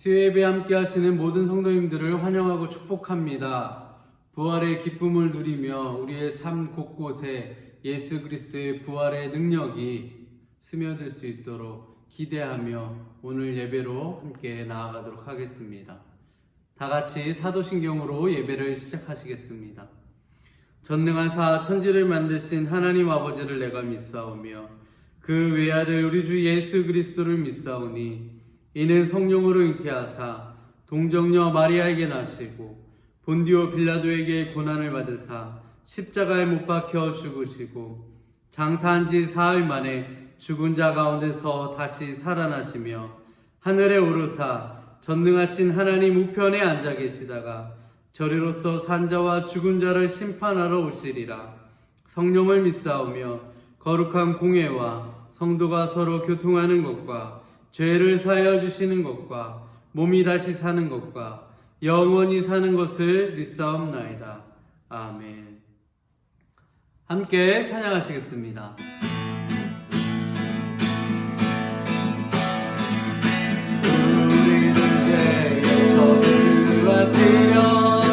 수요예배 함께 하시는 모든 성도님들을 환영하고 축복합니다. 부활의 기쁨을 누리며 우리의 삶 곳곳에 예수 그리스도의 부활의 능력이 스며들 수 있도록 기대하며 오늘 예배로 함께 나아가도록 하겠습니다. 다 같이 사도신경으로 예배를 시작하시겠습니다. 전능하사 천지를 만드신 하나님 아버지를 내가 믿사오며 그 외아들 우리 주 예수 그리스도를 믿사오니 이는 성령으로 잉태하사 동정녀 마리아에게 나시고 본디오 빌라도에게 고난을 받으사 십자가에 못 박혀 죽으시고 장사한 지 사흘 만에 죽은 자 가운데서 다시 살아나시며 하늘에 오르사 전능하신 하나님 우편에 앉아 계시다가 저리로서 산자와 죽은 자를 심판하러 오시리라. 성령을 믿사오며 거룩한 공회와 성도가 서로 교통하는 것과 죄를 사하여 주시는 것과 몸이 다시 사는 것과 영원히 사는 것을 믿사옵나이다. 아멘. 함께 찬양하시겠습니다. 우리는 죄에서 구하시려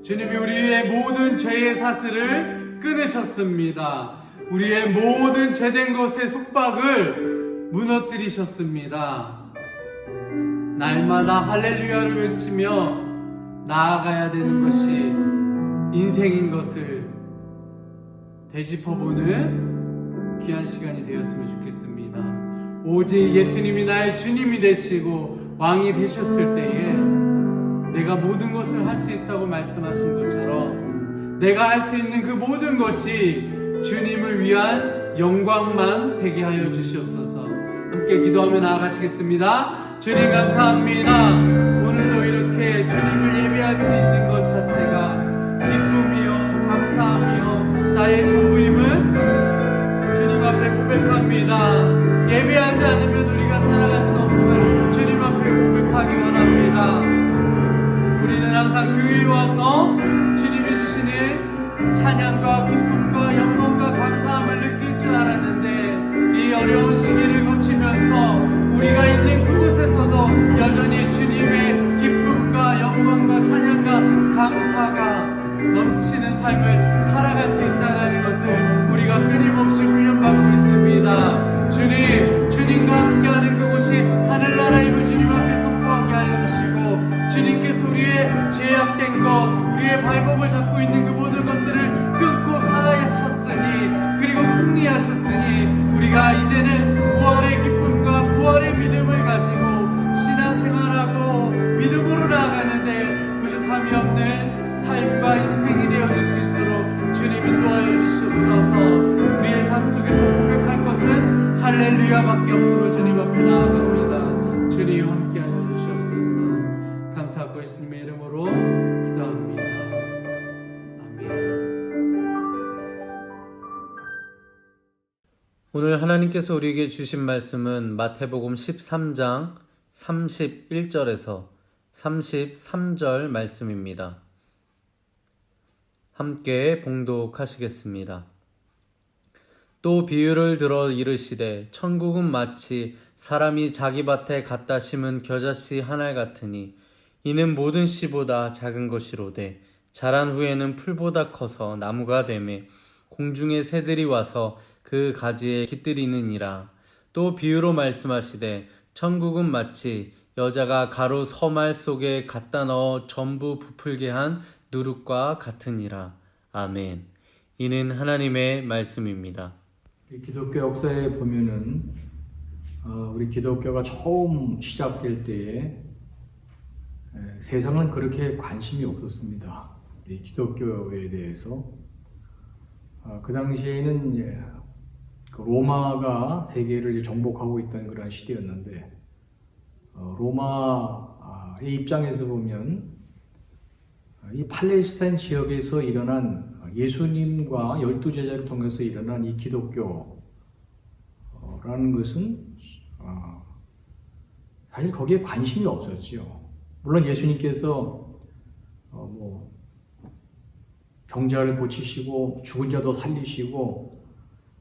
주님이 우리의 모든 죄의 사슬을 끊으셨습니다. 우리의 모든 죄된 것의 속박을 무너뜨리셨습니다. 날마다 할렐루야를 외치며 나아가야 되는 것이 인생인 것을 되짚어보는 귀한 시간이 되었으면 좋겠습니다. 오직 예수님이 나의 주님이 되시고 왕이 되셨을 때에 내가 모든 것을 할 수 있다고 말씀하신 것처럼 내가 할 수 있는 그 모든 것이 주님을 위한 영광만 되게 하여 주시옵소서. 함께 기도하며 나아가시겠습니다. 주님 감사합니다. 오늘도 이렇게 주님을 예배할 수 있는 것 자체가 기쁨이요 감사하며 나의 전부임을 주님 앞에 고백합니다. 예배하지 않으면 우리가 살아갈 수 없음을 주님 앞에 고백하기 원합니다. 우리는 항상 교회에 와서 주님이 주시는 찬양과 기쁨과 영광과 감사함을 느낄 줄 알았는데 이 어려운 시기를 거치면서 우리가 있는 그곳에서도 여전히 주님의 기쁨과 영광과 찬양과 감사가 넘치는 삶을 살아갈 수 있다는 것을 우리가 끊임없이 훈련받고 있습니다. 주님과 함께하는 그곳이 하늘나라임을 주님 앞에 선포하게 하여 주시고 주님께서 우리의 죄악된 것, 우리의 발목을 잡고 있는 그 모든 것들을 끊고 살아하셨으니 그리고 승리하셨으니 우리가 이제는 부활의 기쁨과 부활의 믿음을 가지고 신앙생활하고 믿음으로 나아가는데 부족함이 없는 삶과 인생이 되어질 수 있도록 주님 인도하여 주시옵소서. 우리의 삶 속에서 고백할 것은 할렐루야밖에 없음을 주님 앞에 나아갑니다. 주님 함께하여 주시옵소서. 감사하고 예수님의 이름으로 기도합니다. 아멘. 오늘 하나님께서 우리에게 주신 말씀은 마태복음 13장 31절에서 33절 말씀입니다. 함께 봉독하시겠습니다. 또 비유를 들어 이르시되 천국은 마치 사람이 자기 밭에 갖다 심은 겨자씨 하나 같으니 이는 모든 씨보다 작은 것이로되 자란 후에는 풀보다 커서 나무가 되매 공중의 새들이 와서 그 가지에 깃들이느니라. 또 비유로 말씀하시되 천국은 마치 여자가 가루 서말 속에 갖다 넣어 전부 부풀게 한 누룩과 같으니라. 아멘. 이는 하나님의 말씀입니다. 기독교 역사에 보면은 우리 기독교가 처음 시작될 때에 세상은 그렇게 관심이 없었습니다. 이 기독교에 대해서 그 당시에는 그 로마가 세계를 정복하고 있던 그런 시대였는데 로마의 입장에서 보면 이 팔레스타인 지역에서 일어난 예수님과 12제자를 통해서 일어난 이 기독교라는 것은 사실 거기에 관심이 없었죠. 물론 예수님께서 병자를 고치시고 죽은 자도 살리시고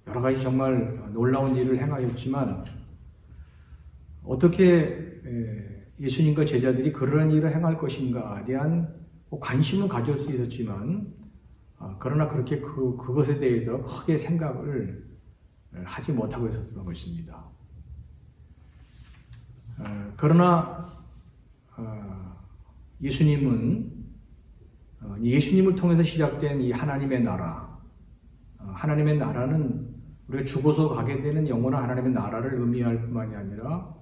여러 가지 정말 놀라운 일을 행하셨지만 어떻게 예수님과 제자들이 그러한 일을 행할 것인가에 대한 관심은 가질 수 있었지만 그러나 그렇게 그것에 대해서 크게 생각을 하지 못하고 있었던 것입니다. 그러나 예수님을 통해서 시작된 이 하나님의 나라, 하나님의 나라는 우리가 죽어서 가게 되는 영원한 하나님의 나라를 의미할 뿐만이 아니라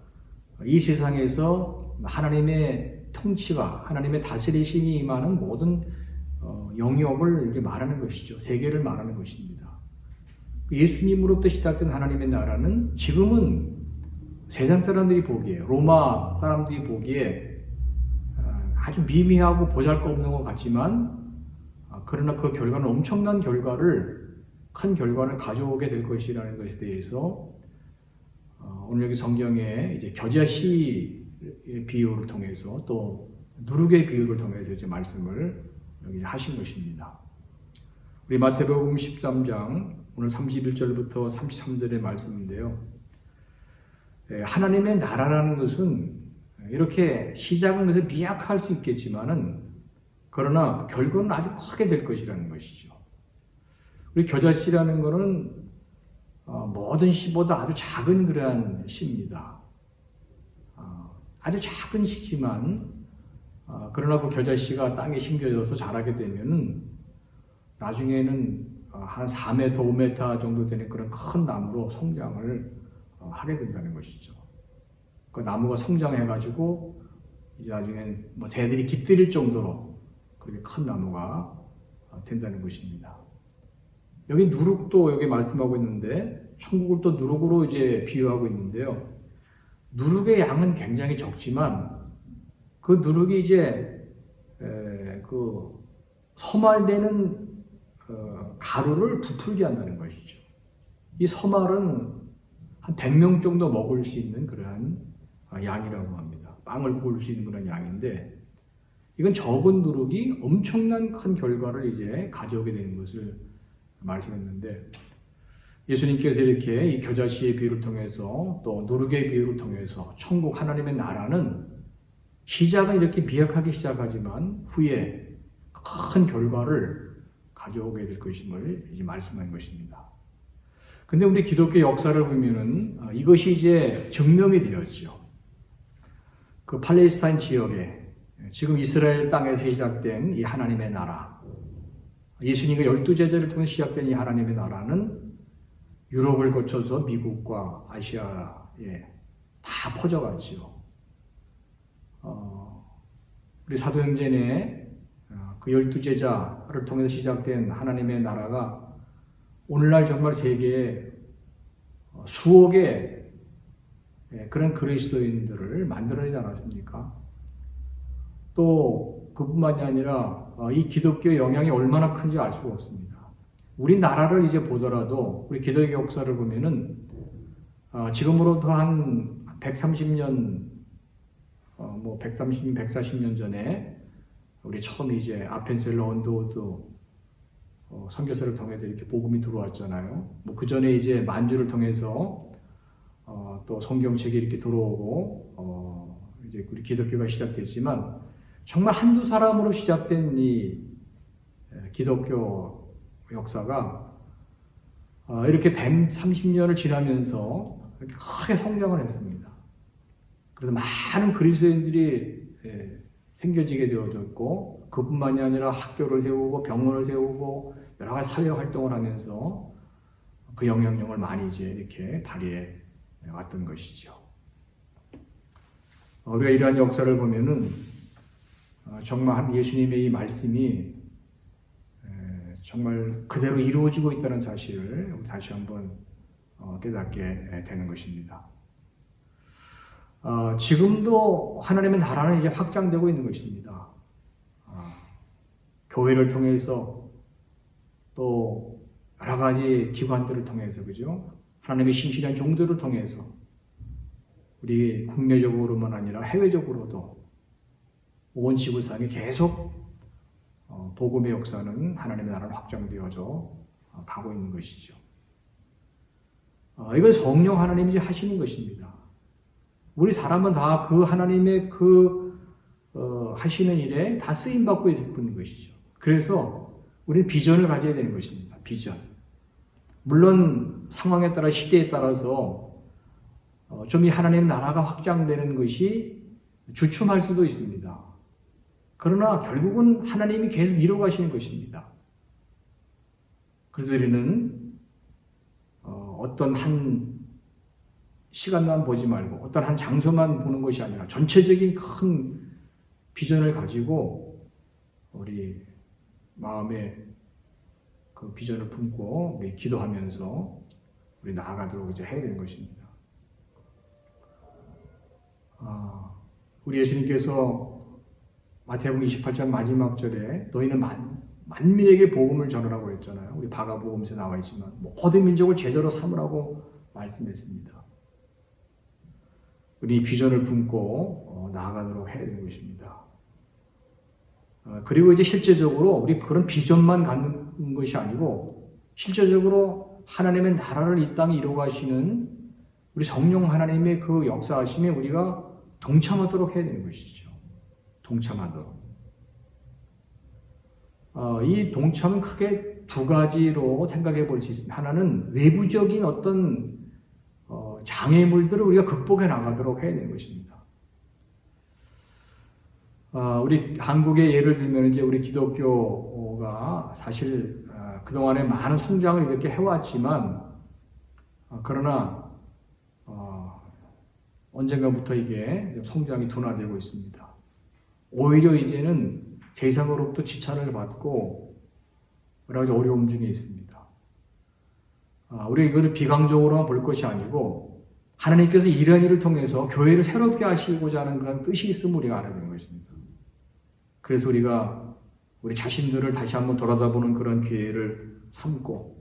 이 세상에서 하나님의 통치가, 하나님의 다스리심이 임하는 모든 영역을 말하는 것이죠. 세계를 말하는 것입니다. 예수님으로부터 시작된 하나님의 나라는 지금은 세상 사람들이 보기에, 로마 사람들이 보기에 아주 미미하고 보잘것없는 것 같지만 그러나 그 결과는 엄청난 큰 결과를 가져오게 될 것이라는 것에 대해서 오늘 여기 성경에 이제 겨자씨의 비유를 통해서 또 누룩의 비유를 통해서 이제 말씀을 여기 하신 것입니다. 우리 마태복음 13장 오늘 31절부터 33절의 말씀인데요. 하나님의 나라라는 것은 이렇게 시작은 그래서 미약할 수 있겠지만은 그러나 그 결과는 아주 크게 될 것이라는 것이죠. 우리 겨자씨라는 것은 모든 씨보다 아주 작은 그러한 씨입니다. 아주 작은 씨지만 그러나 그 겨자씨가 땅에 심겨져서 자라게 되면은 나중에는 한 4m, 5m 정도 되는 그런 큰 나무로 성장을 하게 된다는 것이죠. 그 나무가 성장해가지고 이제 나중에 뭐 새들이 깃들일 정도로 그렇게 큰 나무가 된다는 것입니다. 여기 누룩도 여기 말씀하고 있는데 천국을 또 누룩으로 이제 비유하고 있는데요. 누룩의 양은 굉장히 적지만 그 누룩이 이제 그 서말되는 가루를 부풀게 한다는 것이죠. 이 서말은 한 100명 정도 먹을 수 있는 그러한 양이라고 합니다. 빵을 구울 수 있는 그런 양인데 이건 적은 누룩이 엄청난 큰 결과를 이제 가져오게 되는 것을 말씀했는데 예수님께서 이렇게 이 겨자씨의 비유를 통해서 또 누룩의 비유를 통해서 천국 하나님의 나라는 시작은 이렇게 미약하게 시작하지만 후에 큰 결과를 가져오게 될 것임을 이제 말씀한 것입니다. 근데 우리 기독교 역사를 보면은 이것이 이제 증명이 되었죠. 그 팔레스타인 지역에 지금 이스라엘 땅에서 시작된 이 하나님의 나라, 예수님과 12제자를 통해 시작된 이 하나님의 나라는 유럽을 거쳐서 미국과 아시아에 다 퍼져갔지요. 우리 사도행전에 그 12제자를 통해서 시작된 하나님의 나라가 오늘날 정말 세계에 수억의 그런 그리스도인들을 만들어내지 않았습니까? 또 그뿐만이 아니라 이 기독교의 영향이 얼마나 큰지 알 수가 없습니다. 우리 나라를 이제 보더라도 우리 기독교 역사를 보면은 지금으로부터 한 130년, 140년 전에 우리 처음 이제 아펜셀러 언더우드 선교사를 통해서 이렇게 복음이 들어왔잖아요. 뭐 그 전에 이제 만주를 통해서 또 성경책이 이렇게 들어오고 이제 우리 기독교가 시작됐지만 정말 한두 사람으로 시작된 이 기독교 역사가 이렇게 130년을 지나면서 이렇게 크게 성장을 했습니다. 그래서 많은 그리스도인들이 생겨지게 되어졌고 그뿐만이 아니라 학교를 세우고 병원을 세우고 여러 가지 사회 활동을 하면서 그 영향력을 많이 이제 이렇게 발휘해 왔던 것이죠. 우리가 이러한 역사를 보면은 정말 예수님의 이 말씀이 정말 그대로 이루어지고 있다는 사실을 다시 한번 깨닫게 되는 것입니다. 지금도 하나님의 나라는 이제 확장되고 있는 것입니다. 교회를 통해서 또 여러 가지 기관들을 통해서 그죠? 하나님의 신실한 종들을 통해서 우리 국내적으로만 아니라 해외적으로도 온 지구상에 계속 복음의 역사는 하나님의 나라로 확장되어져 가고 있는 것이죠. 이건 성령 하나님이 하시는 것입니다. 우리 사람은 다 그 하나님의 하시는 일에 다 쓰임받고 있는 것이죠. 그래서 우리는 비전을 가져야 되는 것입니다. 비전. 물론 상황에 따라 시대에 따라서 좀 이 하나님의 나라가 확장되는 것이 주춤할 수도 있습니다. 그러나 결국은 하나님이 계속 이루어가시는 것입니다. 그래서 우리는 어떤 한 시간만 보지 말고 어떤 한 장소만 보는 것이 아니라 전체적인 큰 비전을 가지고 우리 마음에 그 비전을 품고 우리 기도하면서 우리 나아가도록 이제 해야 되는 것입니다. 우리 예수님께서 마태복음 28장 마지막 절에 너희는 만민에게 복음을 전하라고 했잖아요. 우리 바가복음에서 나와 있지만 모든 민족을 제자로 삼으라고 말씀했습니다. 우리 비전을 품고 나아가도록 해야 되는 것입니다. 그리고 이제 실제적으로 우리 그런 비전만 갖는 것이 아니고 실제적으로 하나님의 나라를 이 땅에 이루어가시는 우리 성령 하나님의 그 역사하심에 우리가 동참하도록 해야 되는 것이죠. 동참하도록. 이 동참은 크게 두 가지로 생각해 볼 수 있습니다. 하나는 외부적인 어떤 장애물들을 우리가 극복해 나가도록 해야 되는 것입니다. 우리 한국의 예를 들면 이제 우리 기독교가 사실 그동안에 많은 성장을 이렇게 해왔지만 그러나 언젠가부터 이게 성장이 둔화되고 있습니다. 오히려 이제는 세상으로부터 지탄을 받고 여러 가지 어려움 중에 있습니다. 우리가 이것을 비강적으로만 볼 것이 아니고 하나님께서 이러한 일을 통해서 교회를 새롭게 하시고자 하는 그런 뜻이 있음을 우리가 알아야 되는 것입니다. 그래서 우리가 우리 자신들을 다시 한번 돌아다보는 그런 기회를 삼고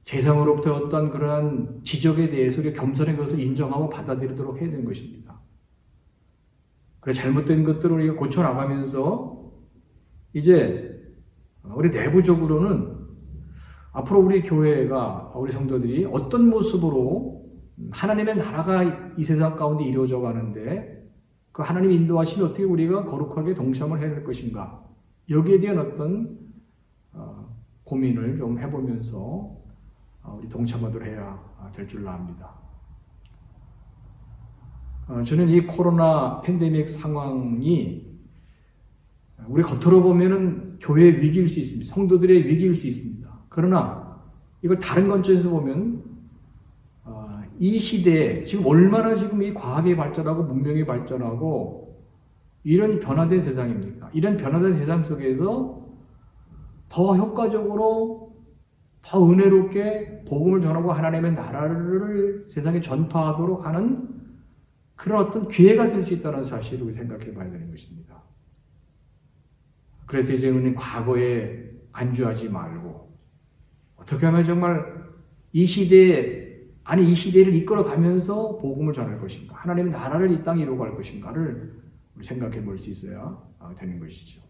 세상으로부터 어떤 그러한 지적에 대해서 우리가 겸손한 것을 인정하고 받아들이도록 해야 되는 것입니다. 그래서 잘못된 것들을 우리가 고쳐나가면서 이제 우리 내부적으로는 앞으로 우리 교회가 우리 성도들이 어떤 모습으로 하나님의 나라가 이 세상 가운데 이루어져 가는데 그 하나님의 인도하심이 어떻게 우리가 거룩하게 동참을 해야 될 것인가 여기에 대한 어떤 고민을 좀 해보면서 우리 동참하도록 해야 될 줄로 압니다. 저는 이 코로나 팬데믹 상황이 우리 겉으로 보면은 교회의 위기일 수 있습니다. 성도들의 위기일 수 있습니다. 그러나 이걸 다른 관점에서 보면 이 시대에 지금 얼마나 지금 이 과학이 발전하고 문명이 발전하고 이런 변화된 세상입니까? 이런 변화된 세상 속에서 더 효과적으로 더 은혜롭게 복음을 전하고 하나님의 나라를 세상에 전파하도록 하는 그런 어떤 기회가 될 수 있다는 사실을 우리 생각해 봐야 되는 것입니다. 그래서 이제 우리는 과거에 안주하지 말고 어떻게 하면 정말 이 시대를 이끌어 가면서 복음을 전할 것인가, 하나님의 나라를 이 땅에 이루어갈 것인가를 우리 생각해 볼 수 있어야 되는 것이죠.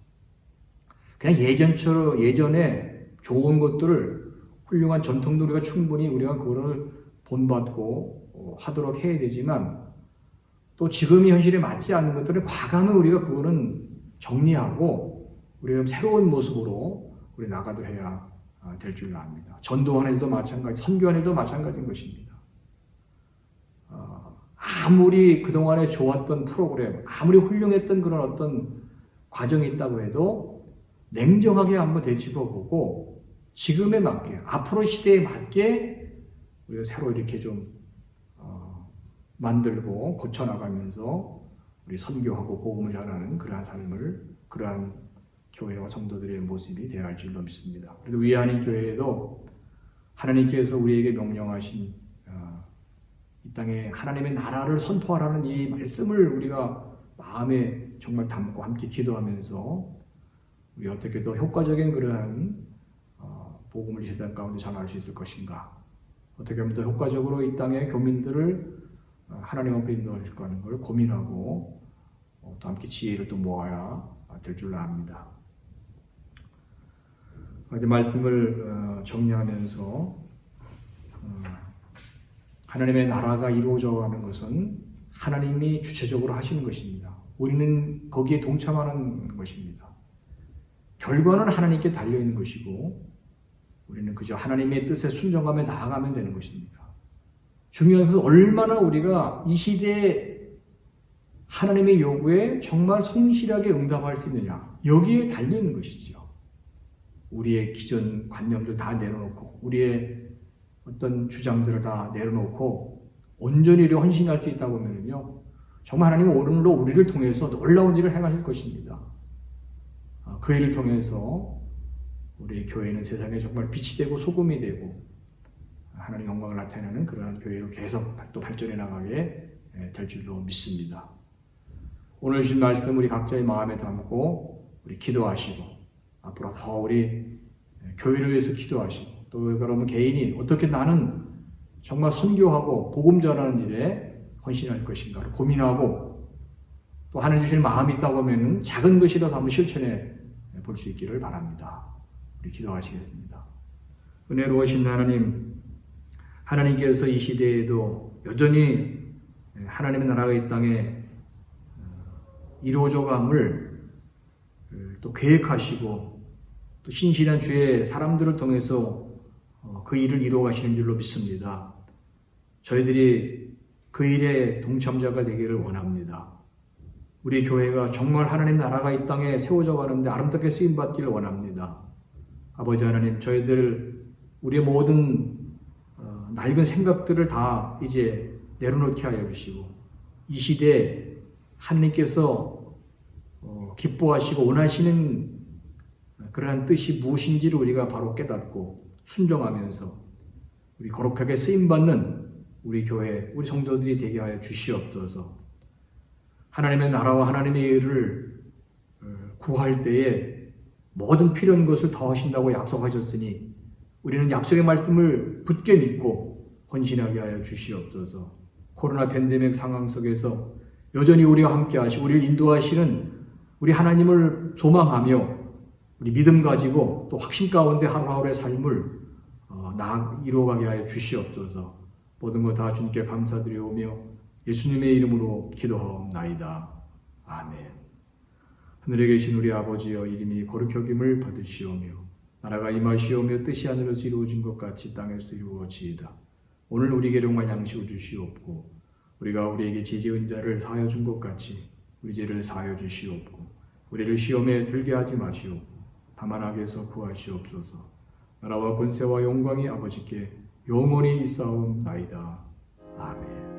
그냥 예전에 좋은 것들을 훌륭한 전통도 우리가 충분히 우리가 그거를 본받고 하도록 해야 되지만 또 지금의 현실에 맞지 않는 것들을 과감히 우리가 그거는 정리하고 우리가 새로운 모습으로 우리 나가도록 해야 될 줄 압니다. 전도하는 일도 마찬가지, 선교하는 일도 마찬가지인 것입니다. 아무리 그동안에 좋았던 프로그램, 아무리 훌륭했던 그런 어떤 과정이 있다고 해도 냉정하게 한번 되짚어보고 지금에 맞게, 앞으로 시대에 맞게 우리가 새로 이렇게 좀 만들고 고쳐나가면서 우리 선교하고 복음을 전하는 그러한 삶을, 그러한 교회와 성도들의 모습이 되어야 할 줄로 믿습니다. 그래서 위안인 교회에도 하나님께서 우리에게 명령하신 이 땅에 하나님의 나라를 선포하라는 이 말씀을 우리가 마음에 정말 담고 함께 기도하면서 우리 어떻게 더 효과적인 그러한 복음을 이 세상 가운데 전할 수 있을 것인가, 어떻게 하면 더 효과적으로 이 땅의 교민들을 하나님 앞에 인도하실 거라는 걸 고민하고 또 함께 지혜를 또 모아야 될 줄로 압니다. 이제 말씀을 정리하면서 하나님의 나라가 이루어져 가는 것은 하나님이 주체적으로 하시는 것입니다. 우리는 거기에 동참하는 것입니다. 결과는 하나님께 달려있는 것이고 우리는 그저 하나님의 뜻에 순종하며 나아가면 되는 것입니다. 중요한 것은 얼마나 우리가 이 시대에 하나님의 요구에 정말 성실하게 응답할 수 있느냐, 여기에 달려있는 것이죠. 우리의 기존 관념들 다 내려놓고 우리의 어떤 주장들을 다 내려놓고 온전히 헌신할 수 있다고 하면요, 정말 하나님은 오늘로 우리를 통해서 놀라운 일을 행하실 것입니다. 그 일을 통해서 우리 교회는 세상에 정말 빛이 되고 소금이 되고 하나님 영광을 나타내는 그러한 교회로 계속 또 발전해 나가게 될 줄로 믿습니다. 오늘 주신 말씀 우리 각자의 마음에 담고 우리 기도하시고 앞으로 더 우리 교회를 위해서 기도하시고 또 여러분 개인이 어떻게 나는 정말 선교하고 복음 전하는 일에 헌신할 것인가를 고민하고 또 하나님 주실 마음이 있다고 하면 작은 것이라도 한번 실천해 볼 수 있기를 바랍니다. 우리 기도하시겠습니다. 은혜로우신 하나님, 하나님께서 이 시대에도 여전히 하나님의 나라가 이 땅에 이루어져감을 또 계획하시고 또 신실한 주의 사람들을 통해서 그 일을 이루어 가시는 줄로 믿습니다. 저희들이 그 일에 동참자가 되기를 원합니다. 우리 교회가 정말 하나님 나라가 이 땅에 세워져 가는데 아름답게 쓰임받기를 원합니다. 아버지 하나님, 저희들 우리의 모든 낡은 생각들을 다 이제 내려놓게 하여 주시고 이 시대에 하나님께서 기뻐하시고 원하시는 그러한 뜻이 무엇인지를 우리가 바로 깨닫고 순종하면서 우리 거룩하게 쓰임받는 우리 교회, 우리 성도들이 되게 하여 주시옵소서. 하나님의 나라와 하나님의 일을 구할 때에 모든 필요한 것을 더하신다고 약속하셨으니 우리는 약속의 말씀을 굳게 믿고 헌신하게 하여 주시옵소서. 코로나 팬데믹 상황 속에서 여전히 우리와 함께 하시고 우리를 인도하시는 우리 하나님을 소망하며 우리 믿음 가지고 또 확신 가운데 하루하루의 삶을 이루어가게 하여 주시옵소서. 모든 것 다 주님께 감사드리오며 예수님의 이름으로 기도하옵나이다. 아멘. 하늘에 계신 우리 아버지여, 이름이 거룩히 여김을 받으시오며 나라가 임하시오며 뜻이 하늘에서 이루어진 것 같이 땅에서 이루어지이다. 오늘 우리에게 용할 양식을 주시옵고 우리가 우리에게 죄 지은 자를 사하여 준 것 같이 우리 죄를 사하여 주시옵고 우리를 시험에 들게 하지 마시옵고 다만 악에서 구하시옵소서. 나라와 권세와 영광이 아버지께 영원히 있사옵나이다. 아멘.